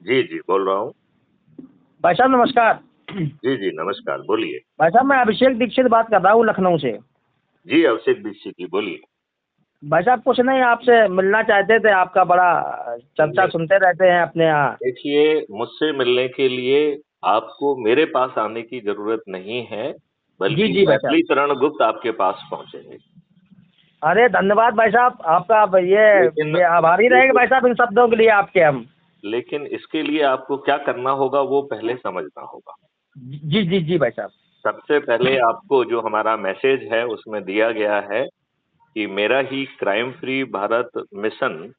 जी, जी, बोल रहा हूँ। भाई साहब नमस्कार। जी, जी, नमस्कार, बोलिए। भाई साहब मैं अभिषेक दीक्षित बात कर रहा हूँ लखनऊ से। जी, अभिषेक दीक्षित जी, बोलिए। भाई साहब कुछ नहीं, आपसे मिलना चाहते थे, आपका बड़ा चर्चा नहीं, सुनते रहते हैं अपने यहाँ। देखिए, मुझसे मिलने के लिए आपको मेरे पास आने की ज़रूरत नहीं है, जी बल्कि जी भाई साहब। मैथिलीशरण गुप्त आपके पास पहुँचेंगे। अरे धन्यवाद भाई साहब, आपका लेकिन ये आभारी रहेंगे लेकिन भाई साहब इन शब्दों के लिए आपके हम। लेकिन इसके लिए आपको क्या करना होगा, वो पहले समझना होगा। जी जी जी भाई साहब। सबसे पहले आपको जो हमारा मैसेज है, उसमें दिया गया है कि मेरा ही crime free Bharat mission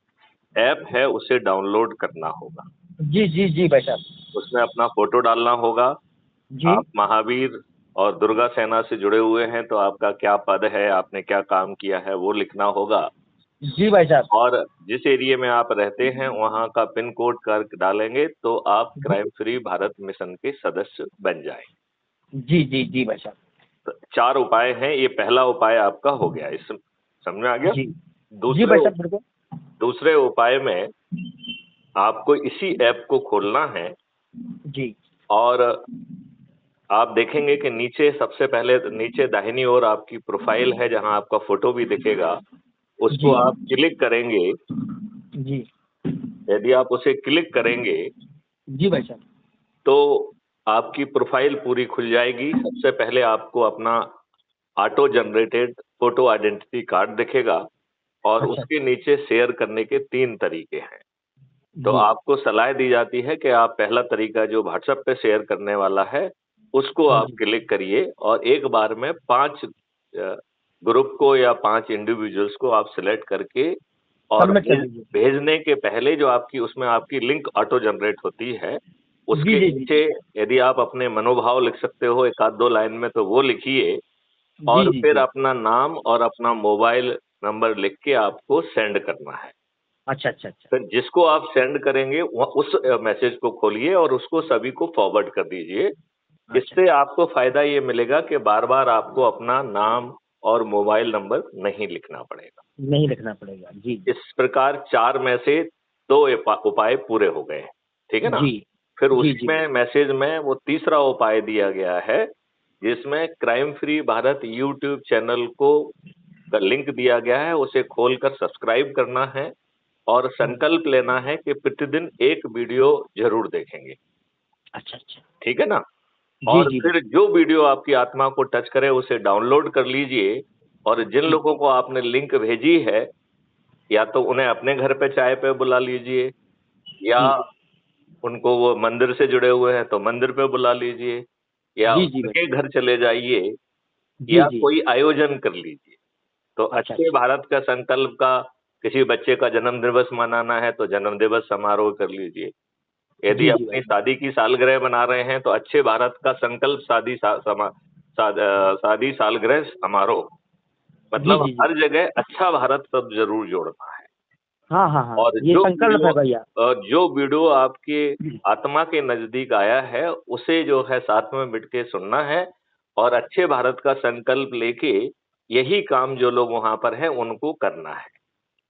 app है, उसे डाउनलोड करना होगा। जी जी जी भाई साहब। उसमें अपना फोटो डालना होगा। जी आप महावीर और दुर्गा सेना से जुड़े हुए हैं, तो आपका क्या पद है, आपने क्या काम किया है, वो लिखना होगा। जी भाई साहब। और जिस एरिया में आप रहते हैं, वहाँ का पिन कोड कर डालेंगे, तो आप जी क्राइम फ्री भारत मिशन के सदस्य बन जाएंगे। जी जी जी भाई साहब। तो 4 उपाय हैं, ये पहला उपाय आपका हो गया। इस समझ में आ गया? जी जी दूसरे भाई साहब बिल्कुल। दूसरे उपाय में आपको इसी ऐप को खोलना है, जी और आप देखेंगे कि नीचे सबसे पहले नीचे दाहिनी ओर आपकी प्रोफाइल है, जहां आपका फोटो भी दिखेगा। उसको जी आप क्लिक करेंगे। जी यदि आप उसे क्लिक करेंगे, जी भाई साहब। तो आपकी प्रोफाइल पूरी खुल जाएगी। सबसे पहले आपको अपना auto generated photo identity card दिखेगा, और अच्छा। उसके नीचे शेयर करने के 3 तरीके हैं। तो जी आपको सलाह दी जाती है कि आप पहला तरीका जो व्हाट्सएप पे शेयर करने वाला है, उसको आप जी क्लिक करिए, और एक बार में 5 ग्रुप को या 5 इंडिविजुअल्स को आप सिलेक्ट करके, और सबमिट कर दीजिए। भेजने के पहले जो आपकी उसमें आपकी लिंक ऑटो जनरेट होती है, जी उसके जी जी नीचे यदि आप अपने मनोभाव लिख सकते हो एक आध दो लाइन में, तो वो लिखिए। जी और जी फिर जी। अपना नाम और अपना मोबाइल नंबर लिख के आपको सेंड करना है। अच्छा अच्छा अच्छा। फिर जिसको आप सेंड करेंगे, उस मैसेज को खोलिए और उसको सभी को फॉरवर्ड कर दीजिए। अच्छा इससे अच्छा। आपको फायदा ये मिलेगा कि बार बार आपको अपना नाम और मोबाइल नंबर नहीं लिखना पड़ेगा। नहीं लिखना पड़ेगा। जी इस प्रकार 4 में से 2 उपाय पूरे हो गए हैं। ठीक है ना? जी फिर जी उसी जी में मैसेज में वो तीसरा उपाय दिया गया है, जिसमें crime free Bharat YouTube channel को का लिंक दिया गया है। उसे खोलकर सब्सक्राइब करना है, और संकल्प लेना है कि प्रतिदिन एक वीडियो जरूर देखेंगे। अच्छा अच्छा। ठीक है ना? जी और जी फिर भाई। जो वीडियो आपकी आत्मा को टच करे, उसे डाउनलोड कर लीजिए। और जिन जी लोगों को आपने लिंक भेजी है, या तो उन्हें अपने घर पे चाय पे बुला लीजिए, या जी उनको, वो मंदिर से जुड़े हुए हैं तो मंदिर पे बुला लीजिए, या जी जी भाई। उनके घर चले जाइए, जी या जी। कोई आयोजन कर लीजिए। तो अच्छा अच्छे अच्छा। भारत का संकल्प का, किसी बच्चे का जन्म दिवस मनाना है तो जन्म दिवस समारोह कर लीजिए। यदि जी जी भाई अपनी साहब। शादी की सालगिरह मना रहे हैं, तो अच्छे भारत का संकल्प शादी सालगिरह समारोह। जी मतलब जी जी। हर जगह अच्छा भारत सब जरूर जोड़ना है। हाँ हाँ हाँ, और ये संकल्प है भैया। जो वीडियो आपके आत्मा के नजदीक आया है, उसे जो है साथ में मिट के सुनना है, और अच्छे भारत का संकल्प लेके यही काम जो लोग वहां पर हैं उनको करना है।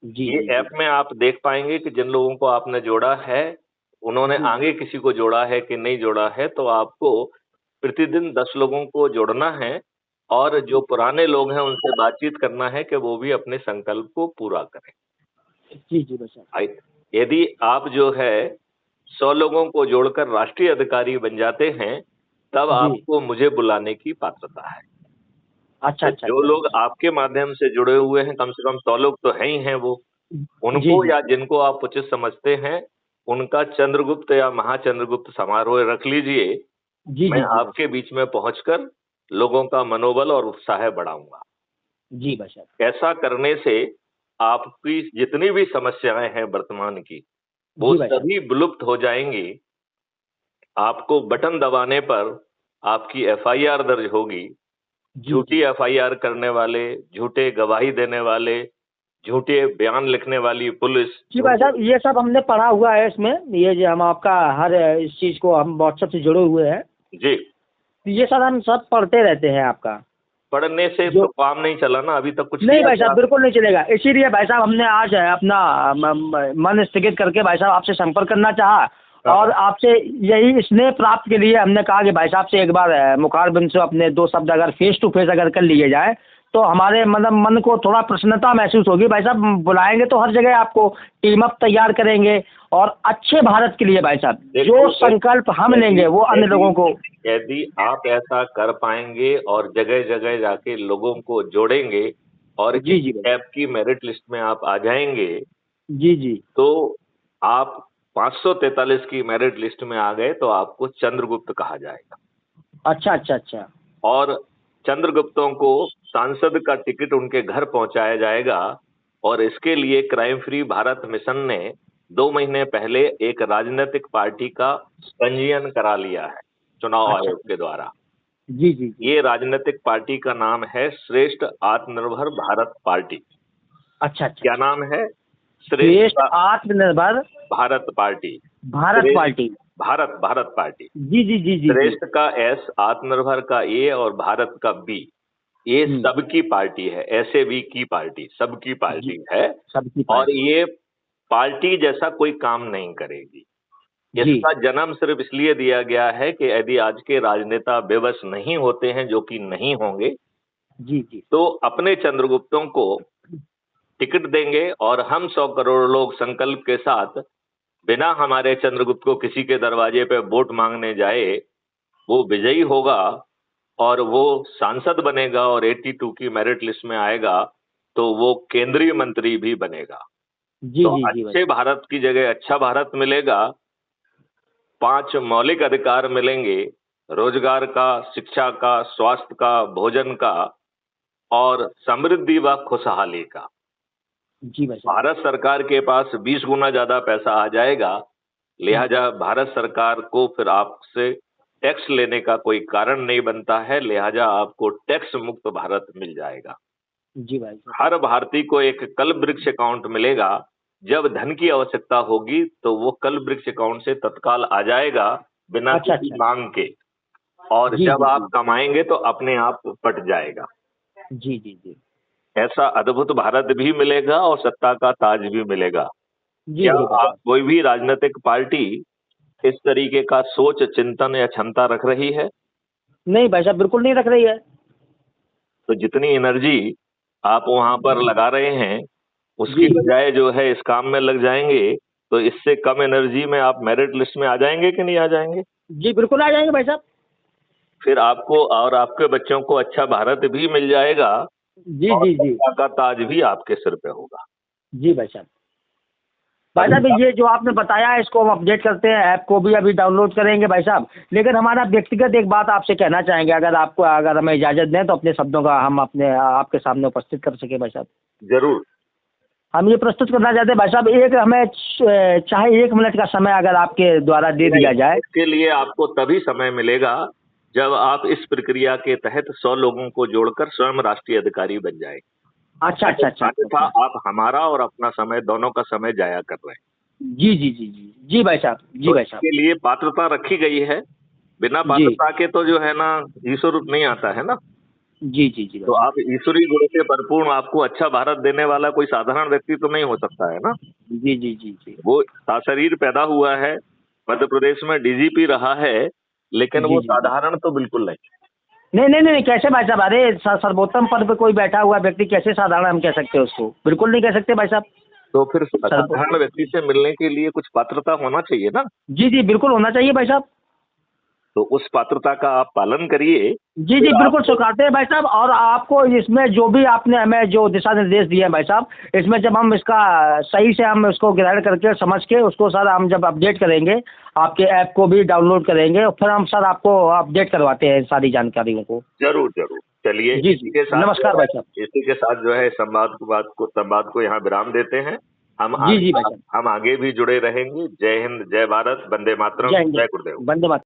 जी ये जी ऐप जी में आप देख पाएंगे कि जिन लोगों को आपने जोड़ा है, उन्होंने जी आगे किसी को जोड़ा है कि नहीं जोड़ा है। तो आपको प्रतिदिन 10 लोगों को जोड़ना है, और जो जी पुराने लोग हैं उनसे बातचीत करना है कि वो भी अपने संकल्प को पूरा करें। जी जी भाई साहब। आई- यदि आप जो है 100 लोगों को जोड़कर राष्ट्रीय अधिकारी बन जाते हैं, तब जी। आपको मुझे बुलाने की पात्रता है। अच्छा तो अच्छा जो अच्छा लोग अच्छा। आपके माध्यम से जुड़े हुए हैं, कम से कम 100 लोग तो हैं ही हैं, वो जी उनको जी या जिनको आप उचित समझते हैं, उनका चंद्रगुप्त या महाचंद्रगुप्त समारोह रख लीजिए। जी मैं जी जी भाई आपके बीच में पहुंचकर लोगों का मनोबल और उत्साह बढ़ाऊंगा। साहब। जी भाई साहब। ऐसा करने से आपकी जितनी भी समस्याएं हैं वर्तमान की, वो जी भाई साहब। सभी विलुप्त हो जाएंगी। आपको बटन दबाने पर आपकी एफआईआर दर्ज होगी। जी झूठी जी एफआईआर करने वाले, झूठे गवाही देने वाले, झूठे बयान लिखने वाली पुलिस, जी भाई झूठे। साहब, ये सब हमने पढ़ा हुआ है इसमें। ये जो हम आपका हर इस चीज़ को हम व्हाट्सएप से जुड़े हुए हैं, जी। तो ये सब हम सब पढ़ते रहते हैं आपका। पढ़ने से जो तो काम नहीं चला ना, अभी तक कुछ नहीं किया भाई क्या साहब, आपने? बिल्कुल नहीं चलेगा। इसीलिए भाई साहब हमने आज अपना मन स्थगित करके भाई साहब आपसे संपर्क करना चाहा, और आपसे यही स्नेह प्राप्त के लिए हमने कहा कि भाई साहब से एक बार मुखारबिंद से अपने दो शब्द अगर फेस टू फेस अगर कर लिए जाए तो हमारे मतलब मन को थोड़ा प्रसन्नता महसूस होगी। भाई साहब बुलाएंगे तो हर जगह आपको टीम अप तैयार करेंगे और अच्छे भारत के लिए भाई साहब जो संकल्प हम लेंगे वो अन्य लोगों को। यदि आप ऐसा कर पाएंगे और जगह जगह जाके लोगों को जोड़ेंगे और जी जी ऐप की मेरिट लिस्ट में आप आ जाएंगे जी जी तो आप 543 की मेरिट लिस्ट में आ गए तो आपको चंद्रगुप्त कहा जाएगा। अच्छा अच्छा अच्छा। और चंद्रगुप्तों को सांसद का टिकट उनके घर पहुंचाया जाएगा और इसके लिए क्राइम फ्री भारत मिशन ने 2 महीने पहले एक राजनीतिक पार्टी का पंजीयन करा लिया है चुनाव अच्छा आयोग के द्वारा। जी जी जी। ये राजनीतिक पार्टी का नाम है श्रेष्ठ आत्मनिर्भर भारत पार्टी। अच्छा अच्छा। क्या नाम है? Shreshtha Atmanirbhar Bharat party. Bharat party. Bharat Bharat party. जी जी जी जी। श्रेष्ठ का एस, आत्मनिर्भर का ए और भारत का बी। ये सबकी पार्टी है, ऐसे भी की पार्टी, सबकी पार्टी है। सबकी और पार्टी। ये पार्टी जैसा कोई काम नहीं करेगी। इसका जन्म सिर्फ इसलिए दिया गया है कि यदि आज के राजनेता बेबस नहीं होते हैं, जो कि नहीं होंगे, जी जी, तो अपने चंद्रगुप्तों को टिकट देंगे और हम 100 करोड़ लोग संकल्प के साथ बिना हमारे चंद्रगुप्त को किसी के दरवाजे पे वोट मांगने जाए वो विजयी होगा और वो सांसद बनेगा और 82 की मेरिट लिस्ट में आएगा तो वो केंद्रीय मंत्री भी बनेगा। जी तो जी जी अच्छे भारत की जगह अच्छा भारत मिलेगा, 5 मौलिक अधिकार मिलेंगे, रोजगार का, शिक्षा का, स्वास्थ्य का, भोजन का और समृद्धि व खुशहाली का। जी भाई साहब। भारत सरकार के पास 20 गुना ज्यादा पैसा आ जाएगा, लिहाजा भारत सरकार को फिर आपसे टैक्स लेने का कोई कारण नहीं बनता है, लिहाजा आपको टैक्स मुक्त भारत मिल जाएगा। जी भाई साहब। हर भारतीय को एक कल्प वृक्ष अकाउंट मिलेगा। जब धन की आवश्यकता होगी तो वो कल्प वृक्ष अकाउंट से तत्काल आ जाएगा बिना अच्छा, किसी अच्छा। मांग के। और जी, जब जी, आप जी। कमाएंगे तो अपने आप पट जाएगा। जी जी जी। ऐसा अद्भुत भारत भी मिलेगा और सत्ता का ताज भी मिलेगा। जी क्या जी भाई आप साहब। कोई भी राजनीतिक पार्टी इस तरीके का सोच, चिंतन या क्षमता रख रही है? नहीं भाई साहब बिल्कुल नहीं रख रही है। तो जितनी एनर्जी आप वहां पर लगा रहे हैं उसकी जी। बजाय जो है इस काम में लग जाएंगे तो इससे कम एनर्जी में आप मेरिट लिस्ट में आ जाएंगे कि नहीं आ जाएंगे? जी बिल्कुल आ जाएंगे भाई साहब। फिर आपको और आपके बच्चों को अच्छा भारत भी मिल जाएगा जी और जी जी। सत्ता का ताज भी आपके सिर पे होगा। जी भाई साहब। भाई साहब ये जो आपने बताया है इसको हम अपडेट करते हैं, ऐप को भी अभी डाउनलोड करेंगे भाई साहब। लेकिन हमारा व्यक्तिगत एक बात आपसे कहना चाहेंगे, अगर हमें इजाज़त दें तो अपने शब्दों का हम अपने आपके सामने उपस्थित कर सके भाई साहब। जरूर। हम ये प्रस्तुत करना चाहते हैं भाई साहब, एक हमें चाहे 1 मिनट का समय अगर आपके द्वारा दे दिया जाए। इसके लिए आपको तभी समय मिलेगा जब आप इस प्रक्रिया के तहत 100 लोगों को जोड़कर स्वयं राष्ट्रीय अधिकारी बन जाए। अच्छा अच्छा अच्छा अन्यथा अच्छा। आप हमारा और अपना समय, दोनों का समय जाया कर रहे हैं। जी जी जी जी जी भाई साहब। जी भाई साहब। इसके लिए पात्रता रखी गई है। बिना जी पात्रता के तो जो है ना ईश्वर रूप नहीं आता है ना। जी जी जी भाई तो साहब। आप ईश्वरीय गुण से भरपूर, आपको अच्छा भारत देने वाला कोई साधारण व्यक्ति तो नहीं हो सकता है ना। जी जी जी जी वो साशरीर पैदा हुआ है, मध्य प्रदेश में डीजीपी रहा है, लेकिन जी वो जी जी। साधारण तो बिल्कुल नहीं। नहीं नहीं नहीं, कैसे भाई साहब? अरे सर्वोत्तम पद पे कोई बैठा हुआ व्यक्ति कैसे साधारण हम कह सकते हैं उसको? बिल्कुल नहीं कह सकते भाई साहब। तो फिर सर्व साधारण व्यक्ति से मिलने के लिए कुछ पात्रता होना चाहिए ना। जी जी बिल्कुल होना चाहिए भाई साहब। तो उस पात्रता का आप पालन करिए। जी जी बिल्कुल स्वीकारते हैं भाई साहब। और आपको इसमें जो भी आपने हमें जो दिशा निर्देश दिए हैं भाई साहब, इसमें जब हम इसका सही से हम इसको ग्रहण करके समझ के उसको सर हम जब अपडेट करेंगे, आपके ऐप को भी डाउनलोड करेंगे और फिर हम सर आपको अपडेट करवाते हैं सारी जानकारियों को। जरूर जरूर। चलिए जी इसी जी के साथ नमस्कार भाई साहब। इसी के साथ जो है संवाद को यहाँ विराम देते हैं। जी जी भाई साहब। हम आगे भी जुड़े रहेंगे। जय हिंद, जय भारत, वंदे मातरम, जय हिंद, जय गुरुदेव। वंदे मातरम।